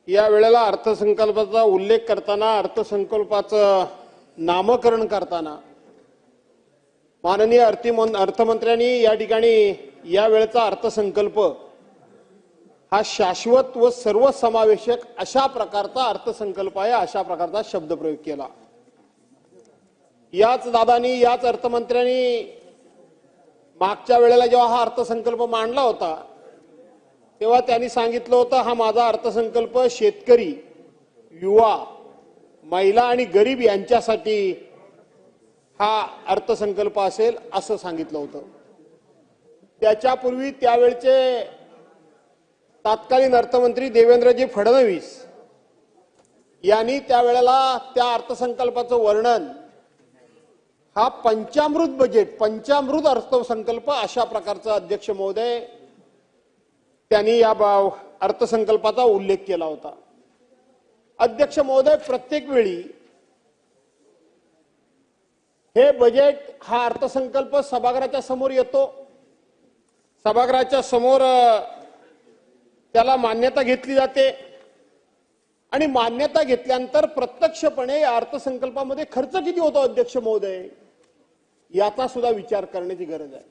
या वेळेला अर्थसंकल्पाचा उल्लेख करताना, अर्थसंकल्पाचं नामकरण करताना माननीय अर्थमंत्र्यांनी या ठिकाणी या वेळेचा अर्थसंकल्प हा शाश्वत व सर्वसमावेशक अशा प्रकारचा अर्थसंकल्प आहे, अशा प्रकारचा शब्दप्रयोग केला। याच दादांनी, याच अर्थमंत्र्यांनी मागच्या वेळेला जेव्हा हा अर्थसंकल्प मांडला होता तेव्हा त्यांनी सांगितलं होतं, हा माझा अर्थसंकल्प शेतकरी, युवा, महिला आणि गरीब यांच्यासाठी हा अर्थसंकल्प असेल असं सांगितलं होतं। त्याच्यापूर्वी त्यावेळचे तत्कालीन अर्थमंत्री देवेंद्रजी फडणवीस यांनी त्यावेळेला त्या अर्थसंकल्पाचं वर्णन हा पंचामृत बजेट, पंचामृत अर्थसंकल्प अशा प्रकारचा अध्यक्ष महोदय त्यांनी या अर्थसंकल्पाचा उल्लेख केला होता। अध्यक्ष महोदय, प्रत्येक वेळी हे बजेट, हा अर्थसंकल्प सभागृहाच्या समोर येतो, सभागृहाच्या समोर त्याला मान्यता घेतली जाते आणि मान्यता घेतल्यानंतर प्रत्यक्षपणे या अर्थसंकल्पामध्ये खर्च किती होतो अध्यक्ष महोदय याचा सुद्धा विचार करण्याची गरज आहे।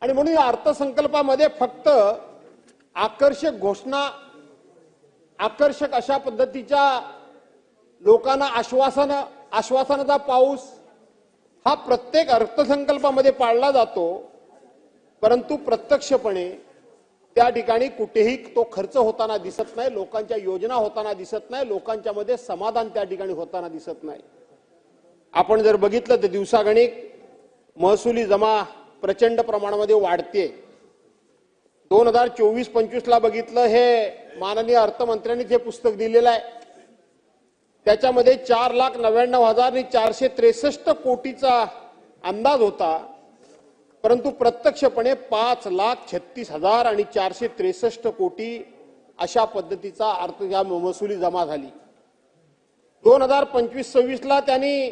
आणि म्हणून या अर्थसंकल्पामध्ये फक्त आकर्षक घोषणा, आकर्षक अशा पद्धतीच्या लोकांना आश्वासनाचा पाऊस हा प्रत्येक अर्थसंकल्पामध्ये पाळला जातो, परंतु प्रत्यक्षपणे त्या ठिकाणी कुठेही तो खर्च होताना दिसत नाही, लोकांच्या योजना होताना दिसत नाही, लोकांच्या मध्ये समाधान त्या ठिकाणी होताना दिसत नाही। आपण जर बघितलं तर दिवसागणिक महसुली जमा प्रचंड प्रमाणामध्ये वाढते। 2024-25 ला बघितलं, हे माननीय अर्थमंत्र्यांनी जे पुस्तक दिलेलं आहे त्याच्यामध्ये 4,99,463 कोटीचा अंदाज होता, परंतु प्रत्यक्षपणे 5,36,463 कोटी अशा पद्धतीचा महसुली जमा झाली। 2025-26 ला त्यांनी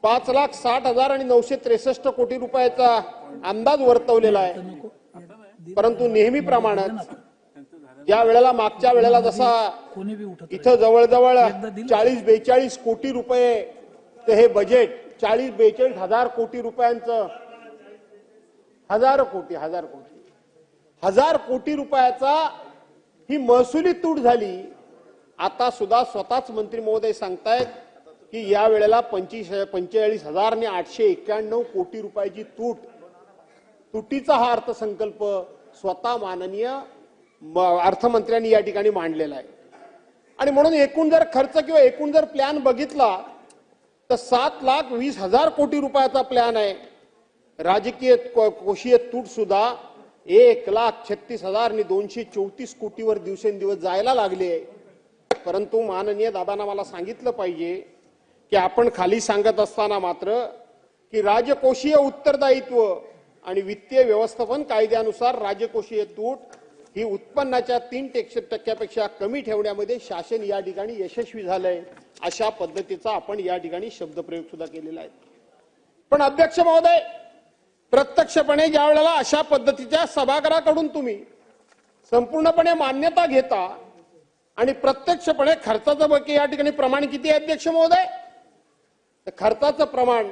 5,60,963 कोटी रुपयाचा अंदाज वर्तवलेला आहे, परंतु नेहमीप्रमाणे ज्या वेळेला मागच्या वेळेला जसा इथं जवळजवळ 40-42 कोटी रुपये ते हे बजेट 40-42 हजार कोटी रुपयांचं, हजार कोटी रुपयाचा ही महसुली तूट झाली। आता सुद्धा स्वतःच मंत्री महोदय सांगतायत की या वेळेला 45,891 कोटी रुपयाची तुटीचा हा अर्थसंकल्प स्वतः माननीय अर्थमंत्र्यांनी या ठिकाणी मांडलेला आहे। आणि म्हणून एकूण जर खर्च किंवा एकूण जर प्लॅन बघितला तर 7,20,000 कोटी रुपयाचा प्लॅन आहे। राजकीय कोषीय तूट सुद्धा 1,36,234 कोटीवर दिवसेंदिवस जायला लागले। परंतु माननीय दादांना मला सांगितलं पाहिजे की आपण खाली सांगत असताना मात्र की राजकोषीय उत्तरदायित्व आणि वित्तीय व्यवस्थापन कायद्यानुसार राजकोषीय तूट ही उत्पन्नाच्या 3% कमी ठेवण्यामध्ये शासन या ठिकाणी यशस्वी झालंय, अशा पद्धतीचा आपण या ठिकाणी शब्दप्रयोग सुद्धा केलेला आहे। पण अध्यक्ष महोदय, प्रत्यक्षपणे ज्या वेळेला अशा पद्धतीच्या सभागृहाकडून तुम्ही संपूर्णपणे मान्यता घेता आणि प्रत्यक्षपणे खर्चाचं बाकी या ठिकाणी प्रमाण किती आहे अध्यक्ष महोदय, तर खर्चाचं प्रमाण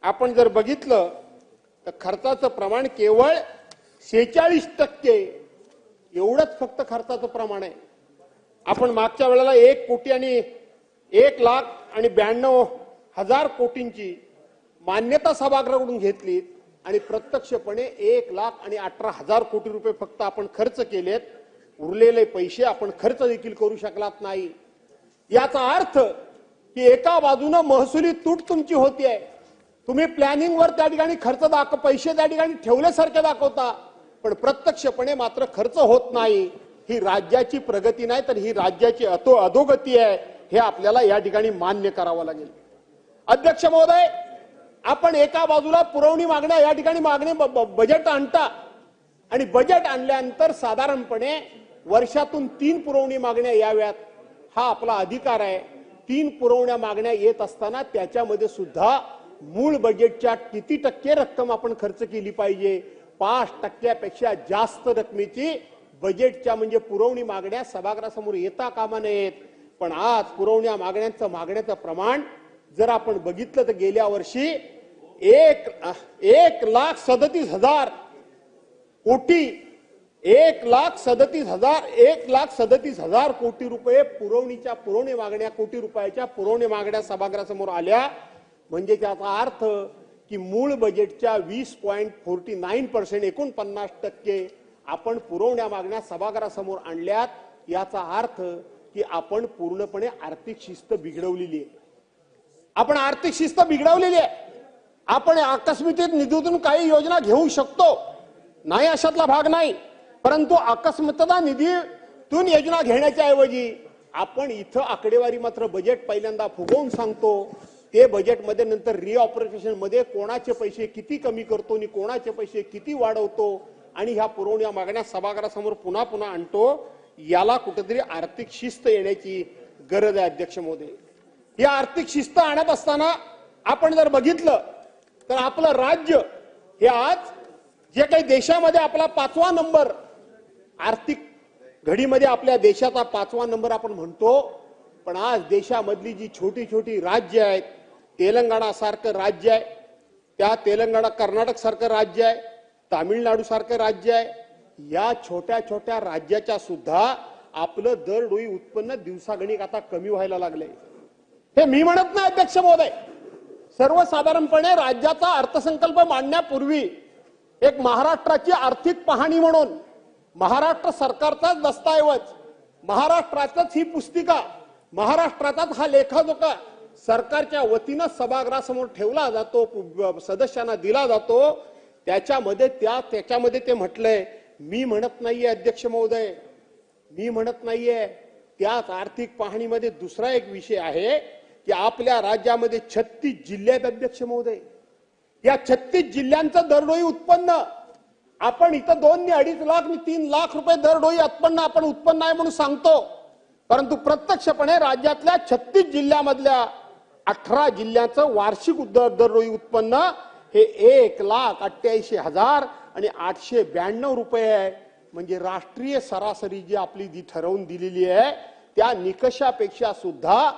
आपण जर बघितलं तर खर्चाचं प्रमाण केवळ 46% एवढंच फक्त खर्चाचं प्रमाण आहे। आपण मागच्या वेळेला 1,92,000 कोटींची मान्यता सभागृहाकडून घेतली आणि प्रत्यक्षपणे 1,18,000 कोटी रुपये फक्त आपण खर्च केलेत, उरलेले पैसे आपण खर्च देखील करू शकलात नाही। याचा अर्थ की एका बाजूने महसुली तूट तुमची होतीये, तुम्ही प्लॅनिंग वर त्या ठिकाणी पैसे त्या ठिकाणी ठेवल्यासारखे दाखवता, पण प्रत्यक्षपणे मात्र खर्च होत नाही। ही राज्याची प्रगती नाही तर ही राज्याची अधोगती आहे, हे आपल्याला या ठिकाणी मान्य करावं लागेल। अध्यक्ष महोदय, आपण एका बाजूला पुरवणी मागण्या या ठिकाणी बजेट आणता आणि बजेट आणल्यानंतर साधारणपणे वर्षातून 3 पुरवणी मागण्या याव्यात, हा आपला अधिकार आहे। 3 पुरवण्या मागण्या येत असताना त्याच्यामध्ये सुद्धा मूळ बजेटच्या किती टक्के रक्कम आपण खर्च केली पाहिजे, 5% पेक्षा जास्त रकमेची बजेटच्या म्हणजे पुरवणी मागण्या सभागृहासमोर येता कामा नयेत. पण आज पुरवण्या मागण्याचं प्रमाण जर आपण बघितलं तर गेल्या वर्षी 1,37,000 कोटी 1,37,000 कोटी रुपये पुरवणी मागण्या कोटी रुपयाच्या पुरवणी मागण्या सभागृहासमोर आल्या. म्हणजे त्याचा अर्थ की मूळ बजेटच्या 20.49% 49% आपण पुरवण्या मागण्या सभागृहासमोर आणल्यात. याचा अर्थ की आपण पूर्णपणे आर्थिक शिस्त बिघडवलेली आहे. आपण आर्थिक शिस्त बिघडवलेली आहे. आपण आकस्मिक निधीतून काही योजना घेऊ शकतो, नाही अशातला भाग नाही. परंतु अकस्मातता निधीतून योजना घेण्याच्या ऐवजी आपण इथं आकडेवारी मात्र बजेट पहिल्यांदा फुगवून सांगतो. ते बजेटमध्ये नंतर रिऑपरेशन मध्ये कोणाचे पैसे किती कमी करतो आणि कोणाचे पैसे किती वाढवतो आणि ह्या पुरवण्या मागण्या सभागृहासमोर पुन्हा पुन्हा आणतो. याला कुठेतरी आर्थिक शिस्त येण्याची गरज आहे अध्यक्ष महोदय. या आर्थिक शिस्त आणत असताना आपण जर बघितलं तर आपलं राज्य हे आज जे काही देशामध्ये आपला 5वा नंबर आर्थिक घडीमध्ये आपल्या देशाचा 5वा नंबर आपण म्हणतो. पण आज देशामधली जी छोटी छोटी राज्य आहेत, तेलंगणा सारखं राज्य आहे, त्या तेलंगणा कर्नाटक सारखं राज्य आहे, तामिळनाडू सारखं राज्य आहे, या छोट्या छोट्या राज्याच्या सुद्धा आपलं दरडोई उत्पन्न दिवसागणिक आता कमी व्हायला लागलंय. हे मी म्हणत नाही अध्यक्ष महोदय. सर्वसाधारणपणे राज्याचा अर्थसंकल्प मांडण्यापूर्वी एक महाराष्ट्राची आर्थिक पाहणी म्हणून महाराष्ट्र सरकारचाच दस्तऐवज, महाराष्ट्राचाच ही पुस्तिका, महाराष्ट्राचाच हा लेखाजोखा सरकारच्या वतीनं सभागृहासमोर ठेवला जातो, सदस्यांना दिला जातो. त्याच्यामध्ये ते म्हटलंय, मी म्हणत नाहीये अध्यक्ष महोदय, मी म्हणत नाहीये. त्याच आर्थिक पाहणीमध्ये दुसरा एक विषय आहे की आपल्या राज्यामध्ये 36 जिल्हे आहेत अध्यक्ष महोदय. या 36 जिल्ह्यांचं दरडोई उत्पन्न आपण इथं 2 आणि 2.5 लाख आणि 3 लाख रुपये दरडोई उत्पन्न आपण उत्पन्न आहे म्हणून सांगतो. परंतु प्रत्यक्षपणे राज्यातल्या 36 जिल्ह्यामधल्या 18 जिल्ह्याचं वार्षिक दरडोई उत्पन्न हे 1,88,892 रुपये आहे. म्हणजे राष्ट्रीय सरासरी जी आपली जी ठरवून दिलेली आहे त्या निकषापेक्षा सुद्धा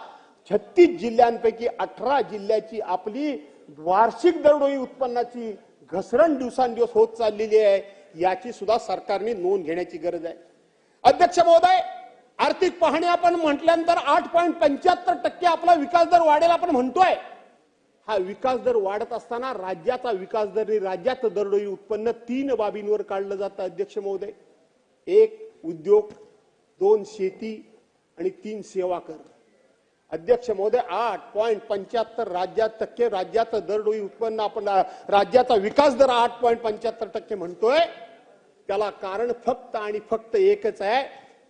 36 जिल्ह्यांपैकी 18 जिल्ह्याची आपली वार्षिक दरडोई उत्पन्नाची घसरण दिवसांदिवस होत चाललेली आहे. याची सुद्धा सरकारने नोंद घेण्याची गरज आहे. अध्यक्ष महोदय, आर्थिक पाहणी आपण म्हटल्यानंतर 8.75% आपला विकास दर वाढेल आपण म्हणतोय. हा विकास दर वाढत असताना राज्याचा विकास दर, राज्याचं दरडोई उत्पन्न 3 बाबींवर काढलं जातं अध्यक्ष महोदय. 1 उद्योग, 2 शेती आणि 3 सेवा कर. अध्यक्ष महोदय, 8.75% राज्याचं दरडोई उत्पन्न आपण राज्याचा विकास दर 8.75% म्हणतोय. त्याला कारण फक्त आणि फक्त एकच आहे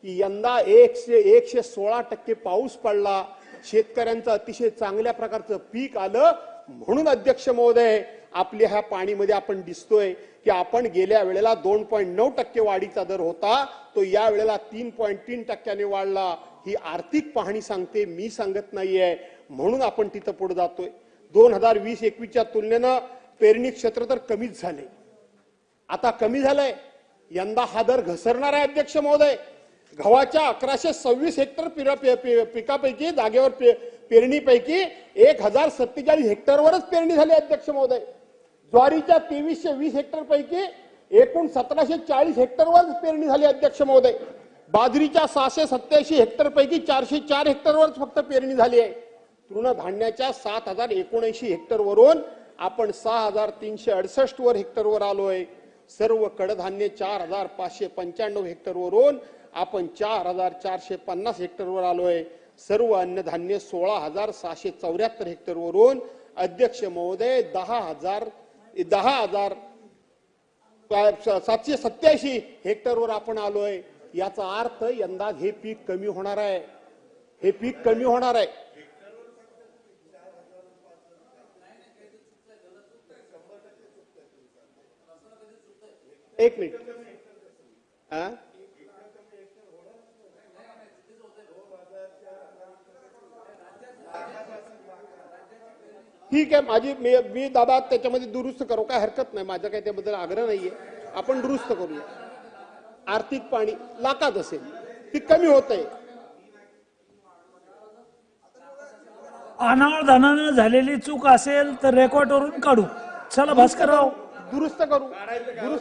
की यंदा 116% पाऊस पडला, शेतकऱ्यांचं अतिशय चांगल्या प्रकारचं पीक आलं. म्हणून अध्यक्ष महोदय, आपल्या ह्या पाणीमध्ये आपण दिसतोय की आपण गेल्या वेळेला 2.9% वाढीचा दर होता, तो या वेळेला 3.3% वाढला. ही आर्थिक पाहणी सांगते, मी सांगत नाहीये. म्हणून आपण तिथं पुढे जातोय. 2020-21च्या तुलनेनं पेरणी क्षेत्र तर कमीच झाले, आता कमी झालंय. यंदा हा दर घसरणार आहे अध्यक्ष महोदय. गव्हाच्या 1126 हेक्टर पिकापैकी जागेवर पेरणीपैकी 1047 हेक्टरवरच पेरणी झाली अध्यक्ष महोदय. ज्वारीच्या 2320 हेक्टर पैकी एकूण 1740 हेक्टरवर पेरणी झाली अध्यक्ष महोदय. बाजरीच्या 687 हेक्टर पैकी 404 हेक्टरवर फक्त पेरणी झाली आहे. तृणधान्याच्या 7079 हेक्टरवरून आपण 6368 वर हेक्टरवर आलोय. सर्व कडधान्य 4595 हेक्टरवरून आपण 4450 हेक्टरवर आलोय. सर्व अन्नधान्य 16674 हेक्टरवरून अध्यक्ष महोदय 10,787 हेक्टरवर आपण आलोय. याचा अर्थ यंदा हे पीक कमी होणार आहे, हे पीक कमी होणार आहे. एक मिनिट, ठीक आहे. मी दादा त्याच्यामध्ये दुरुस्त करू, काय हरकत नाही, माझा काही त्याबद्दल आग्रह नाहीये. आपण दुरुस्त करूया. आर्थिक पाणी लाखात असेल ती कमी होत आहे. अनावधानानं झालेली चूक असेल तर रेकॉर्डवरून काढू. चला भास्करराव, दुरुस्त करू.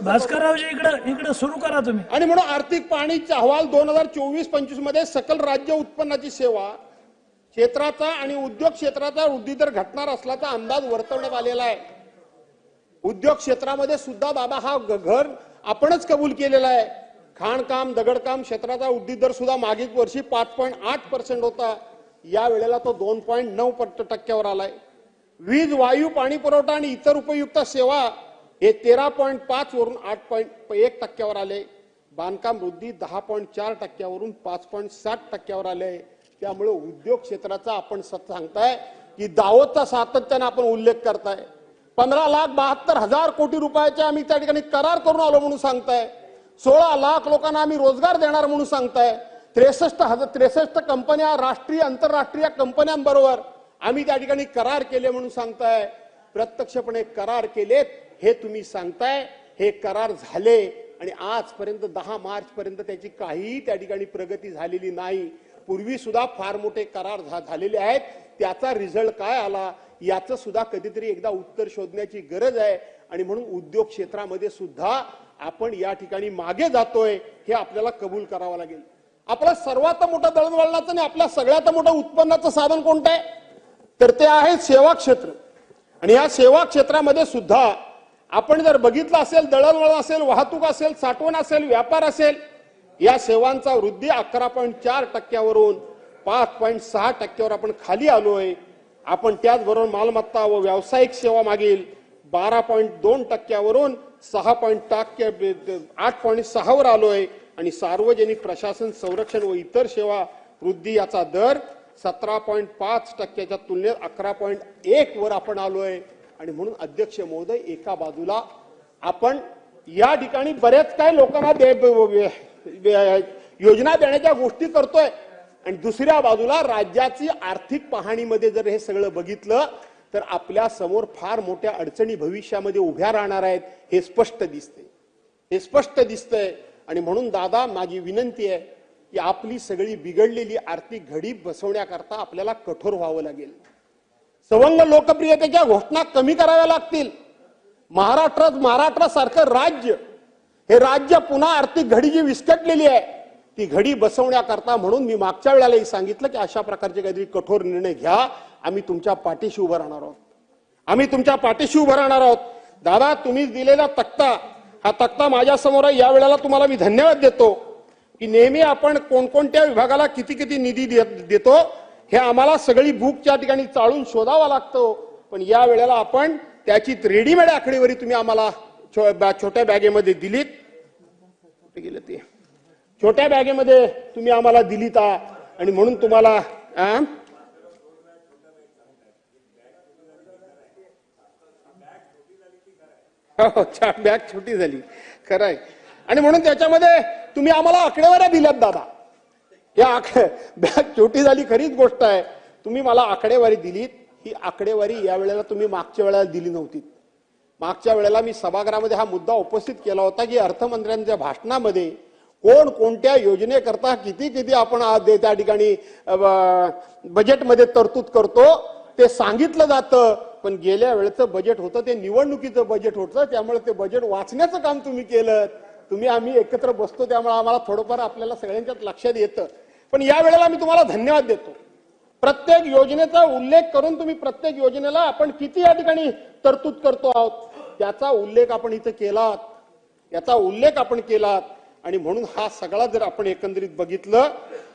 भास्कररावजी इकडे सुरू करा तुम्ही. आणि म्हणून आर्थिक पाहणीचा अहवाल 2024-25 मध्ये सकल राज्य उत्पन्नाची सेवा क्षेत्राचा आणि उद्योग क्षेत्राचा वृद्धी दर घटणार असल्याचा अंदाज वर्तवण्यात आलेला आहे. उद्योग क्षेत्रामध्ये सुद्धा दादा हा घर आपणच कबूल केलेला आहे. खाणकाम दगडकाम क्षेत्राचा वृद्धी दर सुद्धा मागील वर्षी 5.8% होता, या वेळेला तो 2.9% आलाय. वीज वायू पाणी पुरवठा आणि इतर उपयुक्त सेवा हे 13.5 वरून 8.1% आले. बांधकाम वृद्धी 10.4% 5.7% आले. त्यामुळे उद्योग क्षेत्राचा आपण सांगताय की दावोचा सातत्याने आपण उल्लेख करताय. 15,72,000 कोटी रुपयाचे आम्ही त्या ठिकाणी करार करून आलो म्हणून सांगताय. 16 लाख लोकांना आम्ही रोजगार देणार म्हणून सांगताय. 63 कंपन्या राष्ट्रीय आंतरराष्ट्रीय कंपन्यांबरोबर आम्ही त्या ठिकाणी करार केले म्हणून सांगताय. प्रत्यक्षपणे करार केलेत हे तुम्ही सांगताय. हे करार झाले आणि आजपर्यंत 10 मार्च पर्यंत त्याची काहीही त्या ठिकाणी प्रगती झालेली नाही. पूर्वी सुद्धा फार मोठे करार झालेले आहेत. त्याचा रिझल्ट काय आला याचं सुद्धा कधीतरी एकदा उत्तर शोधण्याची गरज आहे. आणि म्हणून उद्योग क्षेत्रामध्ये सुद्धा आपण या ठिकाणी मागे जातोय हे आपल्याला कबूल करावं लागेल. आपला सर्वात मोठं दळणवळणाचं आणि आपल्या सगळ्यात मोठं उत्पन्नाचं साधन कोणतं आहे तर ते आहे सेवा क्षेत्र. आणि या सेवा क्षेत्रामध्ये सुद्धा आपण जर बघितलं असेल, दळणवळण असेल, वाहतूक असेल, साठवण असेल, व्यापार असेल, या सेवांचा वृद्धी 11.4% वरून 5.6% आपण खाली आलोय. आपण त्याचबरोबर मालमत्ता व व्यावसायिक सेवा मागील 12.2% वरून 8.6 वर आलोय. आणि सार्वजनिक प्रशासन संरक्षण व इतर सेवा वृद्धी याचा दर 17.5% तुलनेत 11.1 वर आपण आलोय. आणि म्हणून अध्यक्ष महोदय, एका बाजूला आपण या ठिकाणी बरेच काही लोकांना योजना देण्याच्या गोष्टी करतोय आणि दुसऱ्या बाजूला राज्याची आर्थिक पाहणीमध्ये जर हे सगळं बघितलं तर आपल्या समोर फार मोठ्या अडचणी भविष्यामध्ये उभ्या राहणार आहेत हे स्पष्ट दिसतंय. आणि म्हणून दादा, माझी विनंती आहे की आपली सगळी बिघडलेली आर्थिक घडी बसवण्याकरता आपल्याला कठोर व्हावं लागेल. सवंग लोकप्रियतेच्या घोषणा कमी कराव्या लागतील. महाराष्ट्रासारखं राज्य, हे राज्य पुन्हा आर्थिक घडी जी विस्कटलेली आहे ती घडी बसवण्याकरता म्हणून मी मागच्या वेळेलाही सांगितलं की अशा प्रकारचे काहीतरी कठोर निर्णय घ्या. आम्ही तुमच्या पाठीशी उभं राहणार आहोत. दादा, तुम्ही दिलेला तक्ता, हा तक्ता माझ्या समोर आहे. या वेळेला तुम्हाला मी धन्यवाद देतो की नेहमी आपण कोणकोणत्या विभागाला किती किती निधी देतो हे आम्हाला सगळी बुक त्या ठिकाणी चाळून शोधावा लागतो. पण या वेळेला आपण त्याची रेडीमेड आकडेवारी तुम्ही आम्हाला छोट्या बॅगेमध्ये दिलीत. गेलं ते छोट्या बॅगेमध्ये तुम्ही आम्हाला दिलीत. आणि म्हणून तुम्हाला बॅग छोटी झाली, खरं आहे. आणि म्हणून त्याच्यामध्ये तुम्ही आम्हाला आकडेवाऱ्या दिल्यात दादा. या बॅग छोटी झाली खरीच गोष्ट आहे. तुम्ही मला आकडेवारी दिलीत. ही आकडेवारी या वेळेला तुम्ही मागच्या वेळेला दिली नव्हती. मागच्या वेळेला मी सभागृहामध्ये हा मुद्दा उपस्थित केला होता की अर्थमंत्र्यांच्या भाषणामध्ये कोण कोणत्या योजनेकरता किती किती आपण त्या ठिकाणी बजेटमध्ये तरतूद करतो ते सांगितलं जातं. पण गेल्या वेळेचं बजेट होतं ते निवडणुकीचं बजेट होतं. त्यामुळे ते बजेट वाचण्याचं काम तुम्ही केलं. आम्ही एकत्र बसतो त्यामुळे आम्हाला थोडंफार आपल्याला सगळ्यांच्यात लक्षात येतं. पण या वेळेला मी तुम्हाला धन्यवाद देतो. प्रत्येक योजनेचा उल्लेख करून तुम्ही प्रत्येक योजनेला आपण किती या ठिकाणी तरतूद करतो आहोत त्याचा उल्लेख आपण इथं केलात. आणि म्हणून हा सगळा जर आपण एकंदरीत बघितलं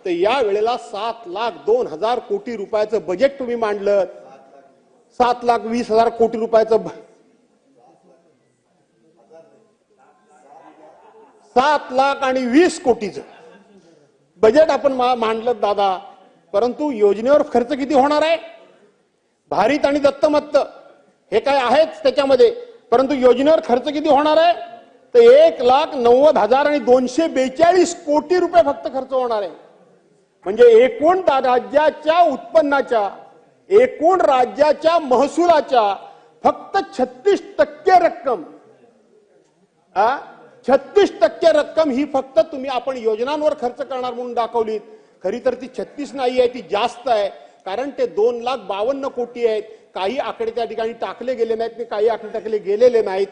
तर या वेळेला 7,02,000 कोटी रुपयाचं बजेट तुम्ही मांडलं. 7,20,000 कोटी रुपयाचं 7,20,000 कोटीचं बजेट आपण मांडलं दादा. परंतु योजनेवर खर्च किती होणार आहे? भारित आणि दत्तमत्त हे काय आहेच त्याच्यामध्ये. परंतु योजनेवर खर्च किती होणार आहे तर 1,90,242 कोटी रुपये फक्त खर्च होणार आहे. म्हणजे एकूण राज्याच्या उत्पन्नाच्या, एकूण राज्याच्या महसुलाच्या फक्त 36% रक्कम 36% रक्कम ही फक्त तुम्ही आपण योजनांवर खर्च करणार म्हणून दाखवलीत. खरी तर ती 36 नाही आहे, ती जास्त आहे. कारण ते 2,52 कोटी आहेत. काही आकडे त्या ठिकाणी टाकले गेले नाहीत आणि काही आकडे टाकले गेलेले नाहीत.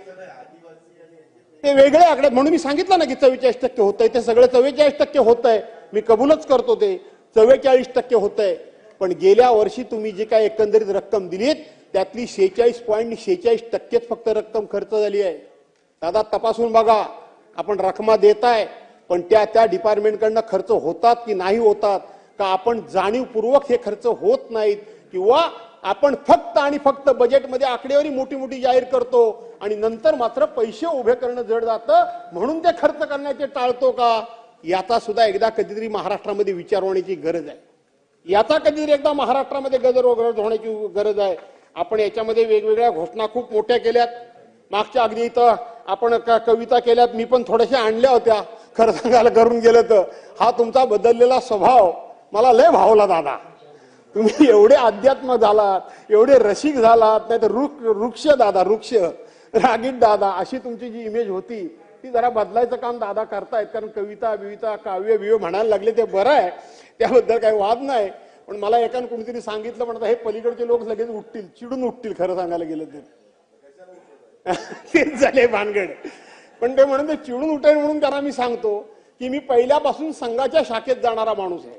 ते वेगळे आकडे म्हणून मी सांगितलं ना की 44% होत आहे. ते सगळं 44% होत आहे. मी कबूलच करतो ते 44% होत आहे. पण गेल्या वर्षी तुम्ही जे काही एकंदरीत रक्कम दिलीत त्यातली 46.46% फक्त रक्कम खर्च झाली आहे. दादा तपासून बघा, आपण रकमा देताय पण त्या डिपार्टमेंटकडनं खर्च होतात की नाही होतात, का आपण जाणीवपूर्वक हे खर्च होत नाहीत, किंवा आपण फक्त आणि फक्त बजेटमध्ये आकडेवारी मोठी मोठी जाहीर करतो आणि नंतर मात्र पैसे उभे करणं जड जातं म्हणून ते खर्च करण्याचे टाळतो का, याचा सुद्धा एकदा कधीतरी महाराष्ट्रामध्ये विचार होण्याची गरज आहे. याचा कधीतरी एकदा महाराष्ट्रामध्ये गजर होण्याची गरज आहे. आपण याच्यामध्ये वेगवेगळ्या घोषणा खूप मोठ्या केल्यात. मागच्या अगदी इथं आपण कविता केल्यात, मी पण थोड्याशा आणल्या होत्या. खरं सांगायला करून गेलं तर हा तुमचा बदललेला स्वभाव मला लय भावला दादा. तुम्ही एवढे अध्यात्म झालात, एवढे रसिक झालात, नाही तर वृक्ष दादा, वृक्ष रागीट दादा अशी तुमची जी इमेज होती ती जरा बदलायचं काम दादा करतायत. कारण कविता बिविता काव्य बिव्य म्हणायला लागले ते बरं आहे, त्याबद्दल काही वाद नाही. पण मला एकानं कुणीतरी सांगितलं म्हणतात हे पलीकडचे लोक लगेच उठतील, चिडून उठतील खरं सांगायला गेलं तर. तेच झाले भानगड. पण ते म्हणून ते चिडून उठेल म्हणून त्यांना मी सांगतो की मी पहिल्यापासून संघाच्या शाखेत जाणारा माणूस आहे.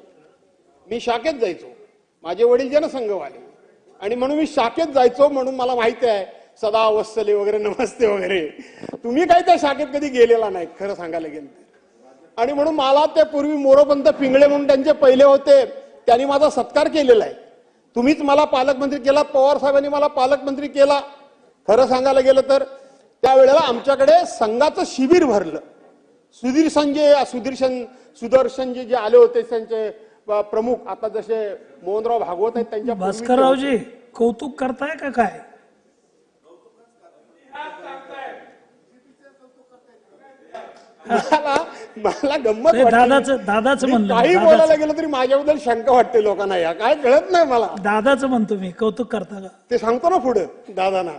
मी शाखेत जायचो, माझे वडील जनसंघवाले, आणि म्हणून मी शाखेत जायचो म्हणून मला माहिती आहे सदा वत्सले वगैरे नमस्ते वगैरे. तुम्ही काय त्या शाखेत कधी गेलेला नाही खरं सांगायला गेलं. आणि म्हणून मला ते पूर्वी मोरोपंत पिंगळे म्हणून त्यांचे पहिले होते, त्यांनी माझा सत्कार केलेला आहे. तुम्हीच मला पालकमंत्री केला, पवार साहेबांनी मला पालकमंत्री केला. खरं सांगायला गेलं तर त्यावेळेला आमच्याकडे संघाचं शिबिर भरलं. सुदर्शनजी जे आले होते त्यांचे प्रमुख, आता जसे मोहनराव भागवत आहेत त्यांच्या भास्कररावजी कौतुक करताय का काय? मला गंमत दादाच म्हणलं, काही बोलायला गेलं तरी माझ्याबद्दल शंका वाटते लोकांना. या काय कळत नाही मला. दादाच म्हणतो मी, कौतुक करता का ते सांगतो ना पुढे दादांना.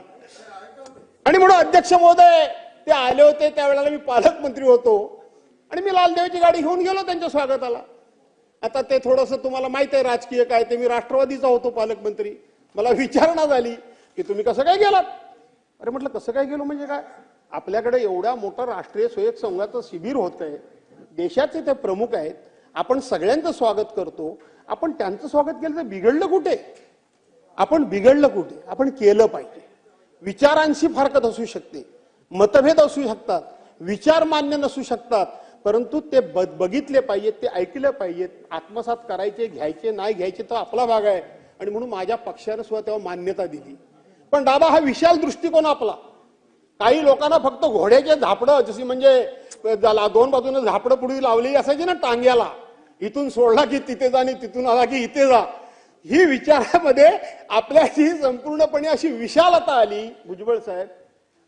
आणि म्हणून अध्यक्ष महोदय ते आले होते त्यावेळेला मी पालकमंत्री होतो आणि मी लालदेवीची गाडी घेऊन गेलो त्यांच्या स्वागताला. आता ते थोडंसं तुम्हाला माहित आहे राजकीय काय ते, मी राष्ट्रवादीचा होतो पालकमंत्री. मला विचारणा झाली की तुम्ही कसं काय गेलात. अरे म्हटलं कसं काय गेलो म्हणजे काय, आपल्याकडे एवढ्या मोठं राष्ट्रीय स्वयंसेवक संघाचं शिबिर होत आहे, देशाचे ते प्रमुख आहेत, आपण सगळ्यांचं स्वागत करतो. आपण त्यांचं स्वागत केलं तर बिघडलं कुठे, आपण बिघडलं कुठे, आपण केलं पाहिजे. विचारांशी फारकत असू शकते, मतभेद असू शकतात, विचार मान्य नसू शकतात, परंतु ते बघितले पाहिजेत, ते ऐकले पाहिजेत. आत्मसात करायचे, घ्यायचे नाही घ्यायचे तर आपला भाग आहे. आणि म्हणून माझ्या पक्षाने सुद्धा तेव्हा मान्यता दिली. पण दादा हा विशाल दृष्टिकोन आपला. काही लोकांना फक्त घोड्याचे झापडं, जशी म्हणजे दोन बाजूने झापडं पुढे लावलेली असायची ना टांग्याला, इथून सोडला की तिथे जा आणि तिथून आला की इथे जा, ही विचारामध्ये आपल्याची संपूर्णपणे अशी विशालता आली. भुजबळ साहेब,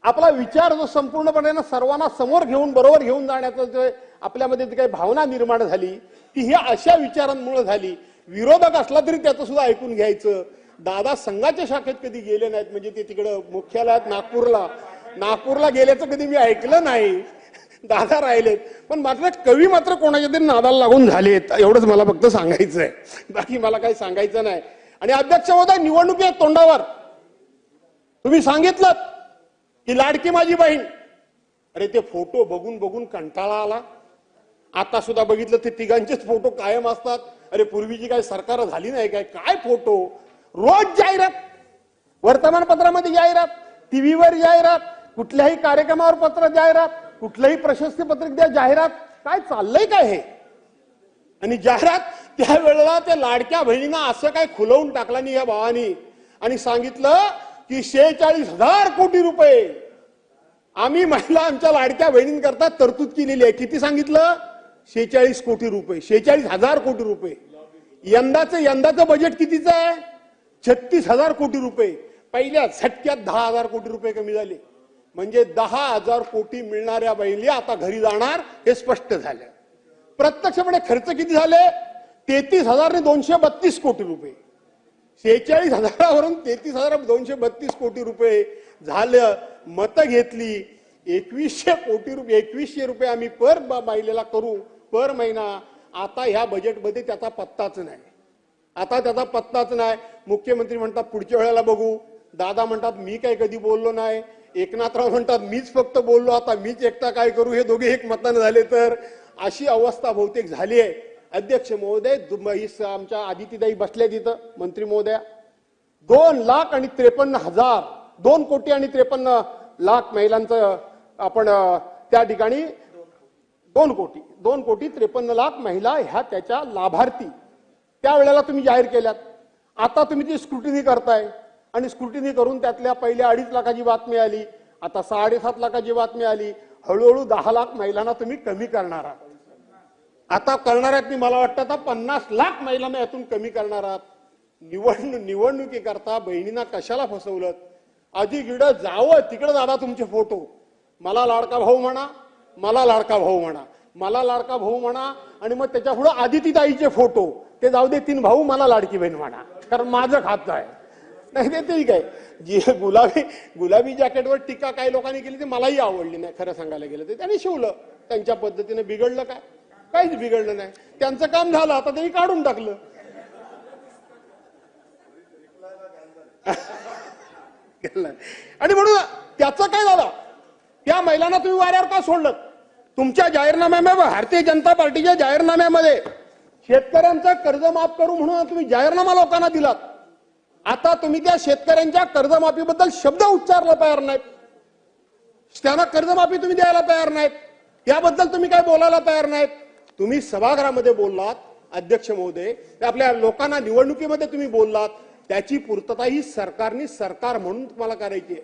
आपला विचार जो संपूर्णपणे सर्वांना समोर घेऊन बरोबर घेऊन जाण्याचं जे आपल्यामध्ये काही भावना निर्माण झाली ती ही अशा विचारांमुळे झाली. विरोधक असला तरी त्याचं सुद्धा ऐकून घ्यायचं. दादा संघाच्या शाखेत कधी गेले नाहीत, म्हणजे ते तिकडं मुख्यालयात नागपूरला गेल्याचं कधी मी ऐकलं नाही. दादा राहिलेत, पण मात्र कवी मात्र कोणाच्या तरी नादाला लागून झालेत, एवढंच मला फक्त सांगायचंय, बाकी मला काही सांगायचं नाही. आणि अध्यक्ष महोदय, निवडणुकी तोंडावर तुम्ही सांगितलं की लाडकी माझी बहीण, अरे ते फोटो बघून बघून कंटाळा आला. आता सुद्धा बघितलं ते तिघांचेच फोटो कायम असतात. अरे पूर्वीची काय सरकार झाली नाही काय फोटो, रोज जाहिरात, वर्तमानपत्रामध्ये जाहिरात, टीव्हीवर जाहिरात, कुठल्याही कार्यक्रमावर पत्र जाहिरात, कुठलंही प्रशस्ती पत्रिक द्या जाहिरात, काय चाललंय काय हे. आणि जाहिरात त्यावेळेला त्या लाडक्या बहिणींना असं काय खुलवून टाकला नाही या भावानी आणि सांगितलं की 46,000 कोटी रुपये आम्ही महिला आमच्या लाडक्या बहिणींकरता तरतूद केलेली आहे. किती सांगितलं, 46 कोटी रुपये, 46,000 कोटी रुपये. यंदाचं बजेट कितीचं आहे, 36,000 कोटी रुपये. पहिल्या झटक्यात 10,000 कोटी रुपये कमी झाले. म्हणजे 10,000 कोटी मिळणाऱ्या बहिणी आता घरी जाणार हे स्पष्ट झालं. प्रत्यक्षपणे खर्च किती झाले, 33,232 कोटी रुपये. 46,000वरून 33,232 कोटी रुपये झालं. मतं घेतली 2100 कोटी रुपये 2100 रुपये आम्ही महिलेला करू पर महिना. आता ह्या बजेटमध्ये त्याचा पत्ताच नाही. आता त्याचा पत्ताच नाही. मुख्यमंत्री म्हणतात पुढच्या वेळेला बघू. दादा म्हणतात मी काही कधी बोललो नाही. एकनाथराव म्हणतात मीच फक्त बोललो, आता मीच एकटा काय करू. हे दोघे एक मतानं झाले तर अशी अवस्था बहुतेक झाली आहे. अध्यक्ष महोदय, आमच्या आदितीताई बसल्या तिथं मंत्री महोदया, 2,53,000 2,53,00,000 महिलांचं आपण त्या ठिकाणी 2,53,00,000 महिला ह्या त्याच्या लाभार्थी त्यावेळेला तुम्ही जाहीर केल्यात. आता तुम्ही ती स्क्रुटिनी करताय आणि स्क्रुटिनी करून त्यातल्या पहिल्या 2.5 लाखाची बातमी आली, आता 7.5 लाखाची बातमी आली. हळूहळू 10 लाख महिलांना तुम्ही कमी करणार आहात. आता करणार आहात. मला वाटतं आता 50 लाख महिलांना यातून कमी करणार आहात. निवडणुकीकरता बहिणींना कशाला फसवलं. अधिक जावं तिकडे दादा तुमचे फोटो, मला लाडका भाऊ म्हणा, मला लाडका भाऊ म्हणा, मला लाडका भाऊ म्हणा, आणि मग त्याच्या पुढे आदितीताईचे फोटो ते जाऊ दे 3 भाऊ, मला लाडकी बहीण म्हणा, कारण माझं खातं आहे. नाही ते ठीक आहे. जी गुलाबी जॅकेटवर टीका काही लोकांनी केली ती मलाही आवडली नाही. खरं सांगायला गेलं तर त्यांनी शिवलं त्यांच्या पद्धतीने. बिघडलं काय? काहीच बिघडलं नाही. त्यांचं काम झालं, आता त्यांनी काढून टाकलं. आणि म्हणून त्याचं काय झालं? त्या महिलांना तुम्ही वाऱ्यावर का सोडलं? तुमच्या जाहीरनाम्यामध्ये, भारतीय जनता पार्टीच्या जाहीरनाम्यामध्ये शेतकऱ्यांचं कर्ज माफ करू म्हणून तुम्ही जाहीरनामा लोकांना दिलात. आता तुम्ही त्या शेतकऱ्यांच्या कर्जमाफीबद्दल शब्द उच्चारला तयार नाहीत. त्यांना कर्जमाफी तुम्ही द्यायला तयार नाहीत. याबद्दल तुम्ही काय बोलायला तयार नाहीत. तुम्ही सभागृहामध्ये बोललात अध्यक्ष महोदय, आपल्या लोकांना निवडणुकीमध्ये तुम्ही बोललात, त्याची पूर्तता ही सरकारने सरकार म्हणून तुम्हाला करायची आहे.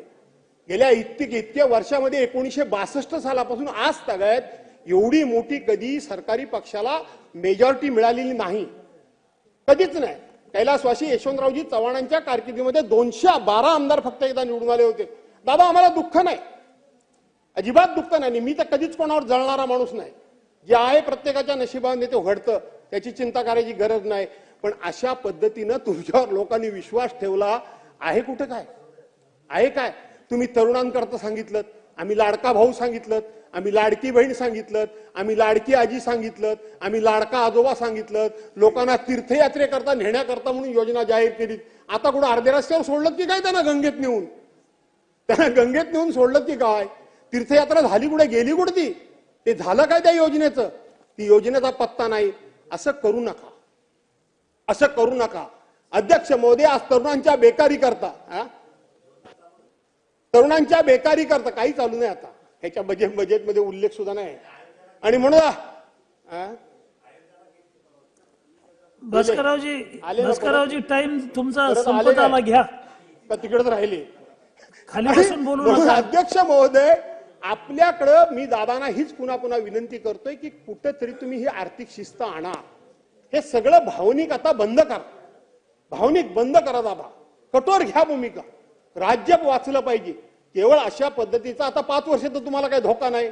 गेल्या इतक्या वर्षामध्ये 1962 सालापासून आज तगायत एवढी मोठी कधी सरकारी पक्षाला मेजॉरिटी मिळालेली नाही, कधीच नाही. कैलासवासी यशवंतरावजी चव्हाणांच्या कारकिर्दीमध्ये 212 आमदार फक्त एकदा निवडून आले होते. दादा आम्हाला दुःख नाही, अजिबात दुःख नाही. मी तर कधीच कोणावर जळणारा माणूस नाही. जे आहे प्रत्येकाच्या नशिबाने ते घडतं, त्याची चिंता करायची गरज नाही. पण अशा पद्धतीनं तुमच्यावर लोकांनी विश्वास ठेवला आहे. कुठं काय आहे? काय तुम्ही तरुणांकरता सांगितलं, आम्ही लाडका भाऊ सांगितलं, आम्ही लाडकी बहीण सांगितलं, आम्ही लाडकी आजी सांगितलं, आम्ही लाडका आजोबा सांगितलं, लोकांना तीर्थयात्रेकरता नेण्याकरता म्हणून योजना जाहीर केली. आता कुठं अर्ध्या रस्त्यावर सोडलं की काय? त्यांना गंगेत नेऊन सोडलं की काय? तीर्थयात्रा झाली कुठे? गेली कुठे ती? ते झालं काय त्या योजनेचं? ती योजनेचा पत्ता नाही. असं करू नका, असं करू नका. अध्यक्ष महोदय, आज तरुणांच्या बेकारी करता काही चालू नाही. आता ह्याच्या बजेटमध्ये उल्लेख सुद्धा नाही. आणि म्हणून भास्कररावजी टाइम तुमचा संपत आला, घ्या. तिकडेच राहिले, खाली बसून बोलू नका. अध्यक्ष महोदय, आपल्याकडं मी दादांना हीच पुन्हा पुन्हा विनंती करतोय की कुठेतरी तुम्ही ही आर्थिक शिस्त आणा. हे सगळं भावनिक आता बंद करा. भावनिक बंद करा दादा. कठोर घ्या भूमिका. राज्य वाचलं पाहिजे. केवळ अशा पद्धतीचा आता 5 वर्ष तर तुम्हाला काही धोका नाही,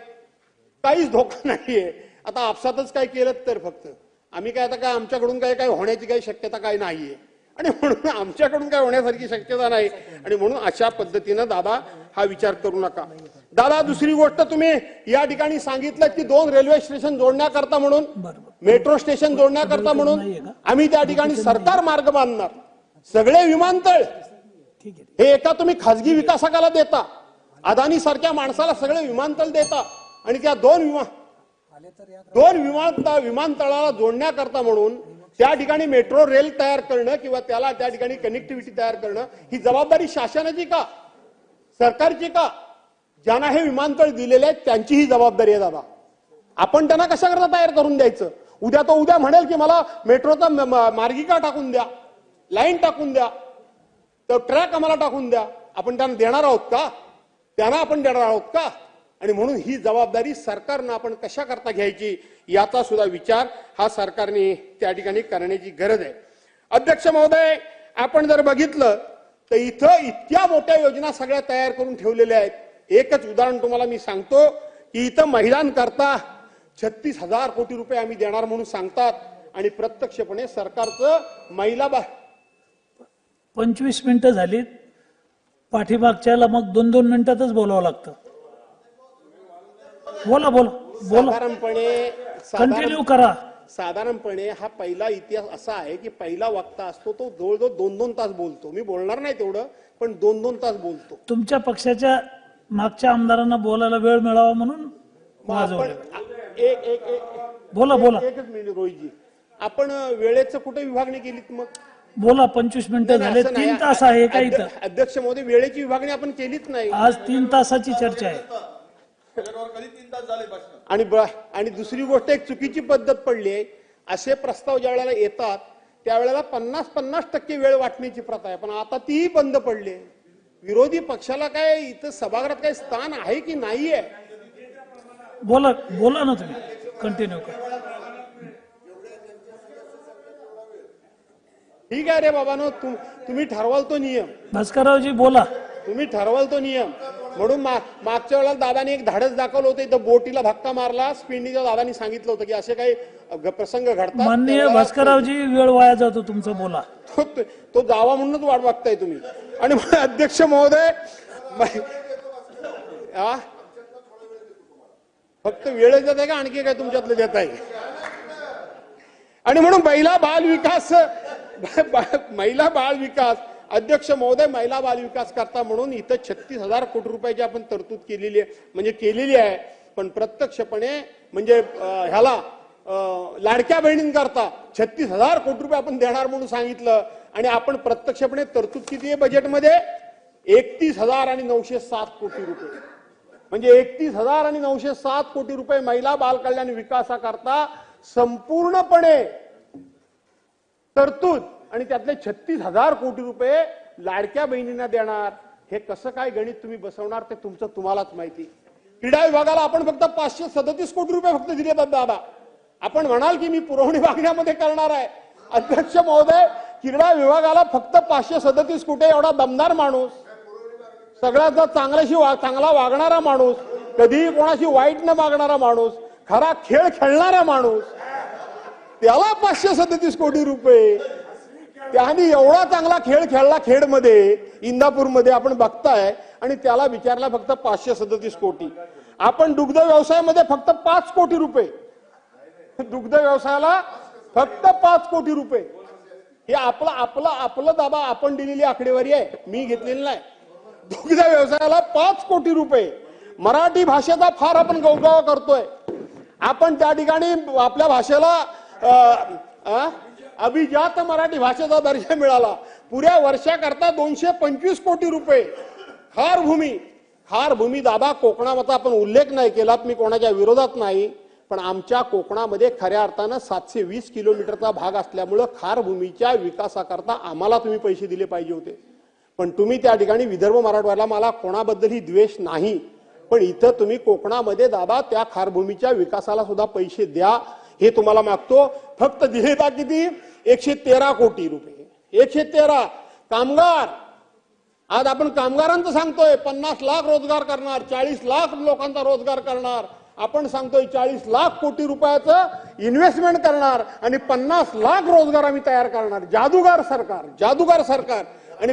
काहीच धोका नाहीये. आता आपसातच काय केलं तर फक्त आम्ही काय आता काय आमच्याकडून काय होण्याची काही शक्यता काय नाहीये. आणि म्हणून आमच्याकडून काय होण्यासारखी शक्यता नाही. आणि म्हणून अशा पद्धतीनं दादा हा विचार करू नका. दादा, दुसरी गोष्ट तुम्ही या ठिकाणी सांगितलं की 2 रेल्वे स्टेशन जोडण्याकरता म्हणून, मेट्रो स्टेशन जोडण्याकरता म्हणून आम्ही त्या ठिकाणी सरकार मार्ग बांधणार. सगळे विमानतळ हे एका तुम्ही खासगी विकासकाला देता, अदानी सारख्या माणसाला सगळे विमानतळ देता, आणि त्या 2 विमानतळाला जोडण्याकरता म्हणून त्या ठिकाणी मेट्रो रेल तयार करणं किंवा त्याला त्या ठिकाणी कनेक्टिव्हिटी तयार करणं ही जबाबदारी शासनाची का, सरकारची का? ज्यांना हे विमानतळ दिलेले आहेत त्यांची ही जबाबदारी आहे दादा. आपण त्यांना कशा करता तयार करून द्यायचं? उद्या म्हणेल की मला मेट्रोचा मार्गिका टाकून द्या, लाईन टाकून द्या, तर ट्रॅक आम्हाला टाकून द्या. आपण त्यांना देणार आहोत का? त्यांना आपण देणार आहोत का? आणि म्हणून ही जबाबदारी सरकारनं आपण कशा करता घ्यायची याचा सुद्धा विचार हा सरकारने त्या ठिकाणी करण्याची गरज आहे. अध्यक्ष महोदय, आपण जर बघितलं तर इथं इतक्या मोठ्या योजना सगळ्या तयार करून ठेवलेल्या आहेत. एकच उदाहरण तुम्हाला मी सांगतो की इथं महिलांकरता 36,000 कोटी रुपये आम्ही देणार म्हणून सांगतात, आणि प्रत्यक्षपणे सरकारचं महिला 25 मिनिटं झालीत. पाठीमागच्याला मग 2-2 मिनिटातच बोलावं लागतं. बोला बोला बोला साधारणपणे कंटिन्यू करा. साधारणपणे हा पहिला इतिहास असा आहे की पहिला वक्ता असतो तो जवळजवळ 2-2 तास बोलतो. मी बोलणार नाही तेवढं, पण 2-2 तास बोलतो. तुमच्या पक्षाच्या मागच्या आमदारांना बोलायला वेळ मिळावा म्हणून मग वाजवलं. आपण एक एक एक बोला बोला एकच मिनिट रोहितजी, आपण वेळेचं कुठे विभागणी केलीत मग? बोला. 25 मिनिटं झाले. असं नाही. 3 तास आहे का इथं? अध्यक्ष महोदय, वेळेची विभागणी आपण केलीच नाही. आज 3 तासाची चर्चा आहे. आणि दुसरी गोष्ट, एक चुकीची पद्धत पडली आहे. असे प्रस्ताव ज्या वेळेला येतात त्यावेळेला 50-50% वेळ वाटण्याची प्रथा आहे, पण आता तीही बंद पडली आहे. विरोधी पक्षाला काय इथं सभागृहात काही स्थान आहे की नाहीये? बोला बोला ना तुम्ही, कंटिन्यू करा. ठीक आहे रे बाबांनो, तुम्ही ठरवाल तो नियम. भास्कररावजी बोला. तुम्ही ठरवाल तो नियम. म्हणून मागच्या वेळेला दादानी एक धाडस दाखवलं होतं, इथं बोटीला धक्का मारला. स्पिंडीच्या दादानी सांगितलं होतं की असे काही प्रसंग घडतात. माननीय त्यावेळेला भास्कररावजी, वेळ वाया जातो तुमचं. बोला. तो जावा म्हणूनच वाट बघताय तुम्ही. आणि मग अध्यक्ष महोदय, फक्त वेळच देत आहे का आणखी काय तुमच्यातलं देत आहे? आणि म्हणून महिला बाल विकास अध्यक्ष महोदय, महिला बाल विकास करता म्हणून इथं 36,000 कोटी रुपयाची आपण तरतूद केलेली आहे, म्हणजे केलेली आहे. पण प्रत्यक्षपणे म्हणजे ह्याला लाडक्या बहिणींकरता 36,000 कोटी रुपये आपण देणार म्हणून सांगितलं. आणि आपण प्रत्यक्षपणे तरतूद किती आहे बजेटमध्ये? 31,907 कोटी रुपये. म्हणजे 31,907 कोटी रुपये महिला बाल कल्याण विकासाकरता संपूर्णपणे तरतूद, आणि त्यातले 36,000 कोटी रुपये लाडक्या बहिणींना देणार. हे कसं काय गणित तुम्ही बसवणार ते तुम्हालाच माहिती. क्रीडा विभागाला आपण फक्त 537 कोटी रुपये फक्त दिले दादा. आपण म्हणाल की मी पुरवणी मागण्यामध्ये करणार आहे. अध्यक्ष महोदय, क्रीडा विभागाला फक्त 537 कोटी, एवढा दमदार माणूस, सगळ्यात चांगला वागणारा माणूस, कधीही कोणाशी वाईट न मागणारा माणूस, खरा खेळ खेळणारा माणूस, त्याला 537 कोटी रुपये. त्याने एवढा चांगला खेळ खेळला खेडमध्ये, इंदापूरमध्ये आपण बघताय, आणि त्याला विचारला फक्त 537 कोटी. आपण दुग्ध व्यवसायामध्ये फक्त 5 कोटी रुपये, दुग्ध व्यवसायाला फक्त 5 कोटी रुपये. हे आपलं दाबा आपण दिलेली आकडेवारी आहे, मी घेतलेली नाही. दुग्ध व्यवसायाला 5 कोटी रुपये. मराठी भाषेचा फार आपण गौरव करतोय. आपण त्या ठिकाणी आपल्या भाषेला अभिजात मराठी भाषेचा दर्जा मिळाला. पुऱ्या वर्षाकरता 225 कोटी रुपये. खार भूमी दादा, कोकणाचा आपण उल्लेख नाही केलात, मी कोणाच्या विरोधात नाही, पण आमच्या कोकणामध्ये खऱ्या अर्थानं 720 किलोमीटरचा भाग असल्यामुळं खार भूमीच्या विकासाकरता आम्हाला तुम्ही पैसे दिले पाहिजे होते. पण तुम्ही त्या ठिकाणी विदर्भ मराठवाड्याला, मला कोणाबद्दलही द्वेष नाही, पण इथं तुम्ही कोकणामध्ये दादा त्या खारभूमीच्या विकासाला सुद्धा पैसे द्या, हे तुम्हाला मागतो. फक्त दिले का किती? 113 कोटी रुपये. 113. कामगार, आज आपण कामगारांचं सांगतोय 50 लाख रोजगार करणार, 40 लाख लोकांचा रोजगार करणार. आपण सांगतोय 40 लाख कोटी रुपयाचं इन्व्हेस्टमेंट करणार आणि 50 लाख रोजगार आम्ही तयार करणार. जादूगार सरकार. आणि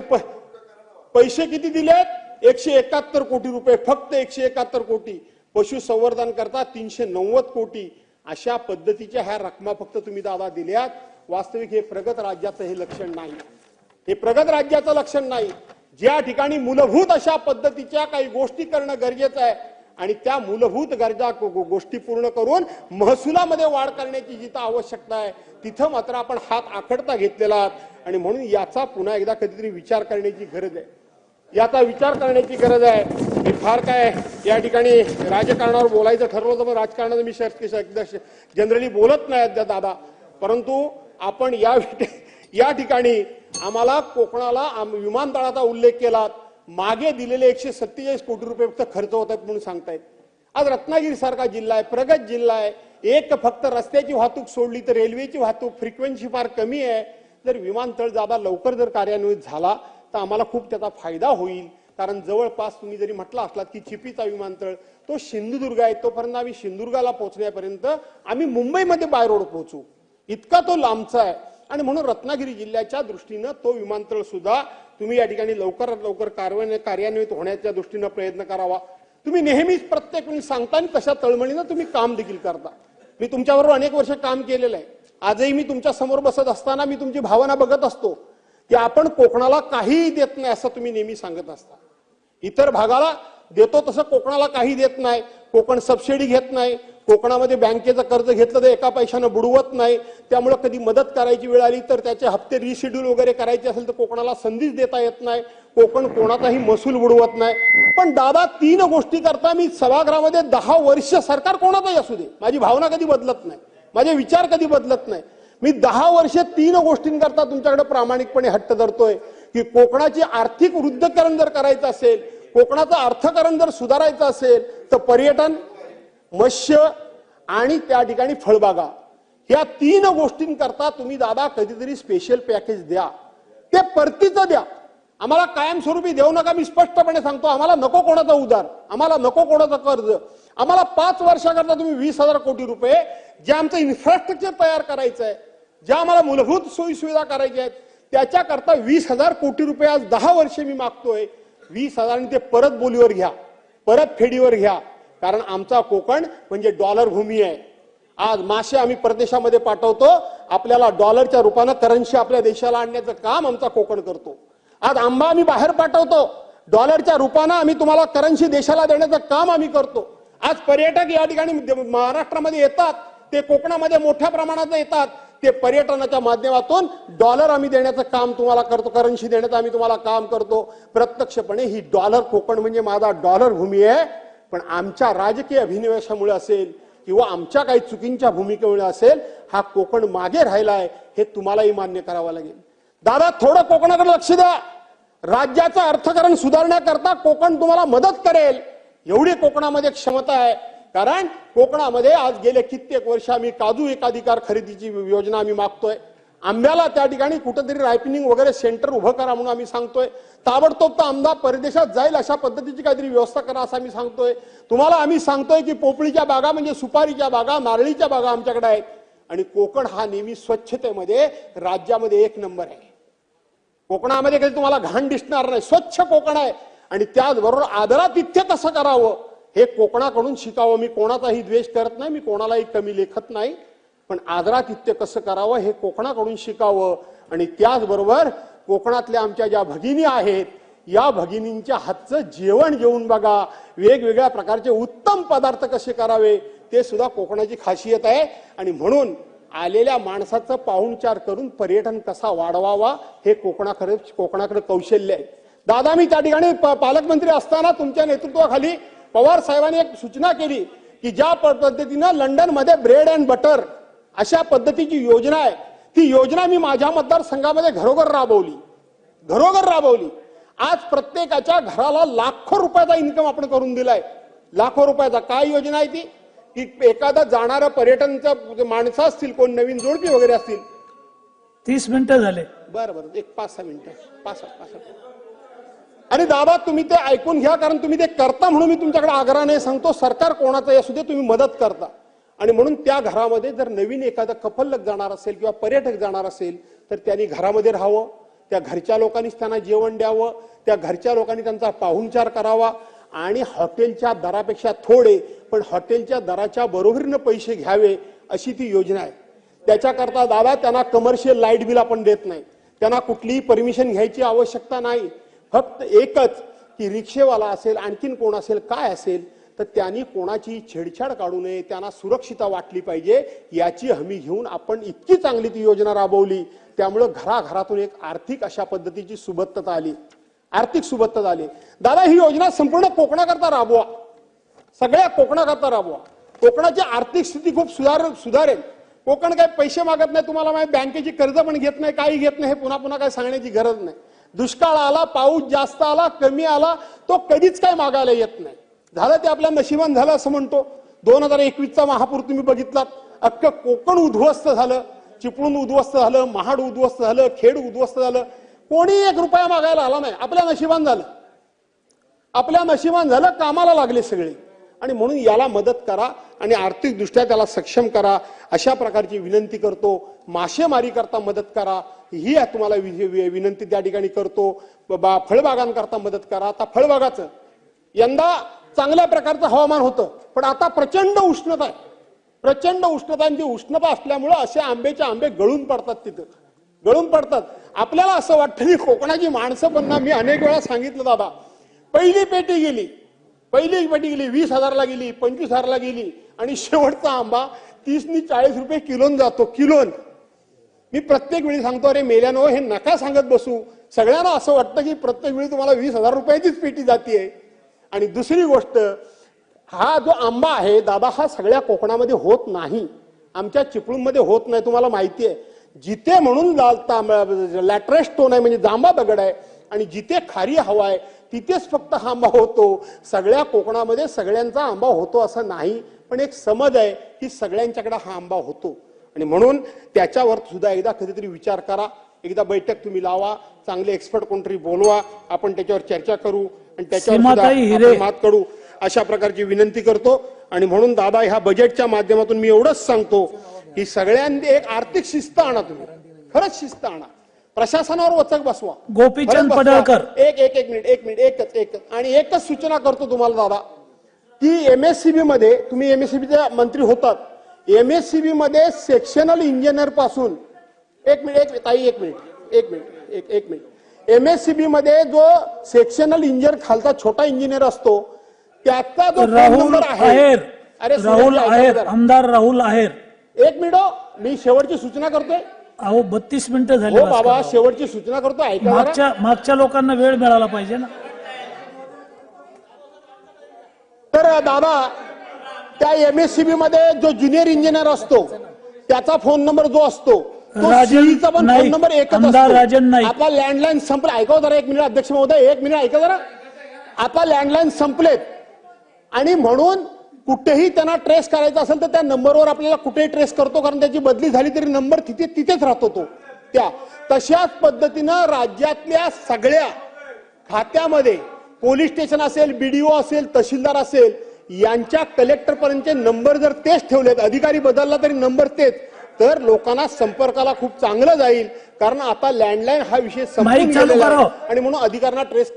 पैसे किती दिलेत? 171 कोटी रुपये. फक्त 171 कोटी. पशुसंवर्धन करता 390 कोटी. अशा पद्धतीच्या ह्या रकमा फक्त तुम्ही दादा दिल्यात. वास्तविक हे प्रगत राज्याचं हे लक्षण नाही. हे प्रगत राज्याचं लक्षण नाही. ज्या ठिकाणी मूलभूत अशा पद्धतीच्या काही गोष्टी करणं गरजेचं आहे, आणि त्या मूलभूत गरजा गोष्टी पूर्ण करून महसुलामध्ये वाढ करण्याची जिथं आवश्यकता आहे, तिथं मात्र आपण हात आखडता घेतलेला आहात. आणि म्हणून याचा पुन्हा एकदा कधीतरी विचार करण्याची गरज आहे. याचा विचार करण्याची गरज आहे. मी फार काय या ठिकाणी राजकारणावर बोलायचं ठरवलं तर राजकारणाचं मी जनरली बोलत नाही दादा, परंतु आपण या ठिकाणी आम्हाला कोकणाला विमानतळाचा उल्लेख केला. मागे दिलेले 147 कोटी रुपये फक्त खर्च होत आहेत म्हणून सांगतायत. आज रत्नागिरी सारखा जिल्हा आहे, प्रगत जिल्हा आहे, एक फक्त रस्त्याची वाहतूक सोडली तर रेल्वेची वाहतूक फ्रिक्वेन्सी फार कमी आहे. जर विमानतळ जादा लवकर जर कार्यान्वित झाला तर आम्हाला खूप त्याचा फायदा होईल. कारण जवळपास तुम्ही जरी म्हटलं असलात की चिपीचा विमानतळ तो सिंधुदुर्ग आहे, तोपर्यंत आम्ही सिंधुदुर्गाला पोहोचण्यापर्यंत आम्ही मुंबईमध्ये बाय रोड पोहोचू, इतका तो लांबचा आहे. आणि म्हणून रत्नागिरी जिल्ह्याच्या दृष्टीनं तो विमानतळ सुद्धा तुम्ही या ठिकाणी लवकरात लवकर कार्यान्वित होण्याच्या दृष्टीनं प्रयत्न करावा. तुम्ही नेहमीच प्रत्येक वेळी सांगता आणि तशा तळमळीनं तुम्ही काम देखील करता. मी तुमच्याबरोबर अनेक वर्ष काम केलेलं आहे. आजही मी तुमच्या समोर बसत असताना मी तुमची भावना बघत असतो की आपण कोकणाला काहीही देत नाही असं तुम्ही नेहमी सांगत असता. इतर भागाला देतो तसं कोकणाला काही देत नाही. कोकण सबसिडी घेत नाही. कोकणामध्ये बँकेचं कर्ज घेतलं तर एका पैशानं बुडवत नाही. त्यामुळे कधी मदत करायची वेळ आली तर त्याचे हप्ते रिशेड्यूल वगैरे करायचे असेल तर कोकणाला संधीच देता येत नाही. कोकण कोणाचाही महसूल बुडवत नाही. पण दादा 3 गोष्टी करता मी सभागृहामध्ये 10 वर्ष सरकार कोणाचाही असू दे माझी भावना कधी बदलत नाही. माझे विचार कधी बदलत नाही. मी 10 वर्ष 3 गोष्टींकरता तुमच्याकडे प्रामाणिकपणे हट्ट धरतोय की कोकणाची आर्थिक वृद्धिकरण जर करायचं असेल, कोकणाचं अर्थकारण जर सुधारायचं असेल तर पर्यटन, मत्स्य आणि त्या ठिकाणी फळबागा या 3 गोष्टींकरता तुम्ही दादा कधीतरी स्पेशल पॅकेज द्या. ते परतीचं द्या. आम्हाला कायमस्वरूपी देऊ नका. मी स्पष्टपणे सांगतो आम्हाला नको कोणाचा उधार, आम्हाला नको कोणाचं कर्ज. आम्हाला 5 वर्षाकरता तुम्ही 20,000 कोटी रुपये जे आमचं इन्फ्रास्ट्रक्चर तयार करायचं आहे, ज्या आम्हाला मूलभूत सोयी सुविधा करायच्या आहेत त्याच्याकरता 20,000 कोटी रुपये आज 10 वर्ष मी मागतोय. 20,000 ते परत बोलीवर घ्या, परत फेडीवर घ्या. कारण आमचा कोकण म्हणजे डॉलर भूमी आहे. आज मासे आम्ही परदेशामध्ये पाठवतो, आपल्याला डॉलरच्या रूपानं करन्सी आपल्या देशाला आणण्याचं काम आमचा कोकण करतो. आज आंबा आम्ही बाहेर पाठवतो, डॉलरच्या रूपानं आम्ही तुम्हाला करन्सी देशाला देण्याचं काम आम्ही करतो. आज पर्यटक या ठिकाणी महाराष्ट्रामध्ये येतात, ते कोकणामध्ये मोठ्या प्रमाणात येतात. ते पर्यटनाच्या माध्यमातून डॉलर आम्ही देण्याचं काम तुम्हाला करतो, करन्सी देण्याचं आम्ही तुम्हाला काम करतो. प्रत्यक्षपणे ही डॉलर कोकण म्हणजे माझा डॉलर भूमी आहे. पण आमच्या राजकीय अभिनिवेशामुळे असेल किंवा आमच्या काही चुकींच्या भूमिकेमुळे असेल हा कोकण मागे राहिलाय हे तुम्हालाही मान्य करावं लागेल. दादा थोडं कोकणाकडे लक्ष द्या. राज्याचं अर्थकारण सुधारण्याकरता कोकण तुम्हाला मदत करेल एवढी कोकणामध्ये क्षमता आहे. कारण कोकणामध्ये आज गेले कित्येक वर्ष आम्ही काजू एकाधिकार खरेदीची योजना आम्ही मागतोय. आंब्याला त्या ठिकाणी कुठेतरी रायपिनिंग वगैरे सेंटर उभं करा म्हणून आम्ही सांगतोय. ताबडतोब तर आमदार परदेशात जाईल अशा पद्धतीची काहीतरी व्यवस्था करा असं आम्ही सांगतोय. तुम्हाला आम्ही सांगतोय की पोपळीच्या बागा म्हणजे सुपारीच्या बागा, नारळीच्या बागा आमच्याकडे आहेत. आणि कोकण हा नेहमी स्वच्छतेमध्ये राज्यामध्ये 1 नंबर आहे. कोकणामध्ये कधी तुम्हाला घाण दिसणार नाही. स्वच्छ कोकण आहे. आणि त्याचबरोबर आदरातिथ्य कसं करावं हे कोकणाकडून शिकावं. मी कोणाचाही द्वेष करत नाही, मी कोणालाही कमी लेखत नाही. पण आदरातिथ्य कसं करावं हे कोकणाकडून शिकावं. आणि त्याचबरोबर कोकणातल्या आमच्या ज्या भगिनी आहेत या भगिनींच्या हातचं जेवण जेवून बघा. वेगवेगळ्या प्रकारचे उत्तम पदार्थ कसे करावे ते सुद्धा कोकणाची खासियत आहे. आणि म्हणून आलेल्या माणसाचं पाहुणचार करून पर्यटन कसा वाढवावा हे कोकणाकडे कौशल्य आहे. दादा मी त्या ठिकाणी पालकमंत्री असताना तुमच्या नेतृत्वाखाली पवार साहेबांनी एक सूचना केली की ज्या पद्धतीनं लंडनमध्ये ब्रेड अँड बटर अशा पद्धतीची योजना आहे ती योजना मी माझ्या मतदारसंघामध्ये घरोघर राबवली. आज प्रत्येकाच्या घराला लाखो रुपयाचा इन्कम आपण करून दिलाय. लाखो रुपयाचा. काय योजना आहे ती की एखादा जाणारं पर्यटनचं माणसं असतील, कोण नवीन जोडपी वगैरे असतील. 30 मिनिटं झाले. बरं एक 5-6 मिनिटं 5 आणि दादा तुम्ही ते ऐकून घ्या. कारण तुम्ही ते करता म्हणून मी तुमच्याकडे आग्रहाने सांगतो. सरकार कोणाचं असू दे तुम्ही मदत करता. आणि म्हणून त्या घरामध्ये जर नवीन एखादा कपल जाणार असेल किंवा पर्यटक जाणार असेल तर त्यांनी घरामध्ये राहावं. त्या घरच्या लोकांनीच त्यांना जेवण द्यावं. त्या घरच्या लोकांनी त्यांचा पाहुणचार करावा. आणि हॉटेलच्या दरापेक्षा थोडे पण हॉटेलच्या दराच्या बरोबरीनं पैसे घ्यावे अशी ती योजना आहे. त्याच्याकरता दादा त्यांना कमर्शियल लाईट बिल आपण देत नाही. त्यांना कुठलीही परमिशन घ्यायची आवश्यकता नाही. फक्त एकच की रिक्षेवाला असेल, आणखीन कोण असेल, काय असेल तर त्यांनी कोणाची छेडछाड काढू नये. त्यांना सुरक्षितता वाटली पाहिजे याची हमी घेऊन आपण इतकी चांगली ती योजना राबवली. त्यामुळे घराघरातून एक आर्थिक अशा पद्धतीची सुबत्तता आली. आर्थिक सुबत्तता आली. दादा ही योजना संपूर्ण कोकणाकरता राबवा. सगळ्या कोकणाकरता राबवा. कोकणाची आर्थिक स्थिती खूप सुधारेल. कोकण काही पैसे मागत नाही. तुम्हाला माहिती बँकेची कर्ज पण घेत नाही, काही घेत नाही. हे पुन्हा पुन्हा काय सांगण्याची गरज नाही. दुष्काळ आला, पाऊस जास्त आला, कमी आला, तो कधीच काय मागायला येत नाही. झालं ते आपल्या नशिबान झालं असं म्हणतो. 2021चा महापूर तुम्ही बघितलात. अख्खं कोकण उद्ध्वस्त झालं, चिपळूण उद्ध्वस्त झालं, महाड उद्ध्वस्त झालं, खेड उद्ध्वस्त झालं. कोणी 1 रुपया मागायला आला नाही. आपल्या नशिबान झालं. आपल्या नशिबान झालं. कामाला लागले सगळे. आणि म्हणून याला मदत करा आणि आर्थिक दृष्ट्या त्याला सक्षम करा अशा प्रकारची विनंती करतो. मासेमारी करता मदत करा ही तुम्हाला विनंती त्या ठिकाणी करतो. फळबागांकरता मदत करा. आता फळबागाचं यंदा चांगल्या प्रकारचं हवामान होतं. पण आता प्रचंड उष्णता आहे, प्रचंड उष्णता, आणि ती उष्णता असल्यामुळं असे आंबेचे आंबे गळून पडतात, तिथं गळून पडतात. आपल्याला असं वाटतं की कोकणाची माणसं पण ना, मी अनेक वेळा सांगितलं दादा, पहिली पेटी गेली 20,000ला गेली, 25,000ला गेली, आणि शेवटचा आंबा 30 नी 40 रुपये किलोन जातो, किलोन. मी प्रत्येक वेळी सांगतो, अरे मेल्यानो, हे नका सांगत बसू. सगळ्यांना असं वाटतं की प्रत्येक वेळी तुम्हाला 20,000 रुपयाचीच पेटी जातीये. आणि दुसरी गोष्ट, हा जो आंबा आहे दादा, हा सगळ्या कोकणामध्ये होत नाही, आमच्या चिपळूणमध्ये होत नाही, तुम्हाला माहिती आहे. जिथे म्हणून लॅटरेस स्टोन आहे, म्हणजे जांभा दगड आहे, आणि जिथे खारी हवा आहे तिथेच फक्त हा आंबा होतो. सगळ्या कोकणामध्ये सगळ्यांचा आंबा होतो असं नाही, पण एक समज आहे की सगळ्यांच्याकडे हा आंबा होतो. आणि म्हणून त्याच्यावर सुद्धा एकदा कधीतरी विचार करा, एकदा बैठक तुम्ही लावा, चांगले एक्सपर्ट कोणतरी बोलवा, आपण त्याच्यावर चर्चा करू आणि त्याच्यावर सुद्धा मात करू, अशा प्रकारची विनंती करतो. आणि म्हणून दादा, ह्या बजेटच्या माध्यमातून मी एवढंच सांगतो की सगळ्यांनी एक आर्थिक शिस्त आणा, तुम्ही खरंच शिस्त आणा, प्रशासनावर वचक बसवा. गोपीचंद पडळकर, एक मिनिट एकच आणि एकच सूचना करतो तुम्हाला दादा, की एमएससीबी मध्ये, तुम्ही एमएससीबीचे मंत्री होतात, एमएससीबी मध्ये सेक्शनल इंजिनियर पासून, एक मिनिट, एमएससीबी मध्ये जो सेक्शनल इंजिनियर खालचा छोटा इंजिनियर असतो, त्याचा जो राहुल आहेर, राहुल आहेर, आमदार राहुल आहेर. एक मिनिट, मी शेवटची सूचना करतोय. अहो 32 मिनिटं झाली. हो बाबा, शेवटची सूचना करतो, ऐका. मागच्या लोकांना वेळ मिळाला पाहिजे ना. तर दादा, त्या एमएससीबी मध्ये जो ज्युनियर इंजिनियर असतो, त्याचा फोन नंबर जो असतो, तो सीईचा पण फोन नंबर एकच असतो. आता लँडलाईन संपले, ऐका जरा, एक मिनिट अध्यक्ष महोदय, एक मिनिट ऐका जरा. आता लँडलाईन संपलेत, आणि म्हणून कुठेही त्यांना ट्रेस करायचा असेल तर त्या नंबरवर आपल्याला कुठेही ट्रेस करतो, कारण त्याची बदली झाली तरी नंबर तिथेच राहतो तो. तशाच पद्धतीनं राज्यातल्या सगळ्या खात्यामध्ये पोलीस स्टेशन असेल, बीडीओ असेल, तहसीलदार असेल, यांच्या कलेक्टर पर्यंतचे नंबर जर तेच ठेवलेत, अधिकारी बदलला तरी नंबर तेच, तर लोकांना संपर्काला खूप चांगलं जाईल. कारण आता लँडलाईन हा विषय संपून गेलेला आहे, आणि म्हणून अधिकाऱ्यांना ट्रेस.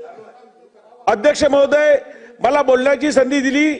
अध्यक्ष महोदय, मला बोलण्याची संधी दिली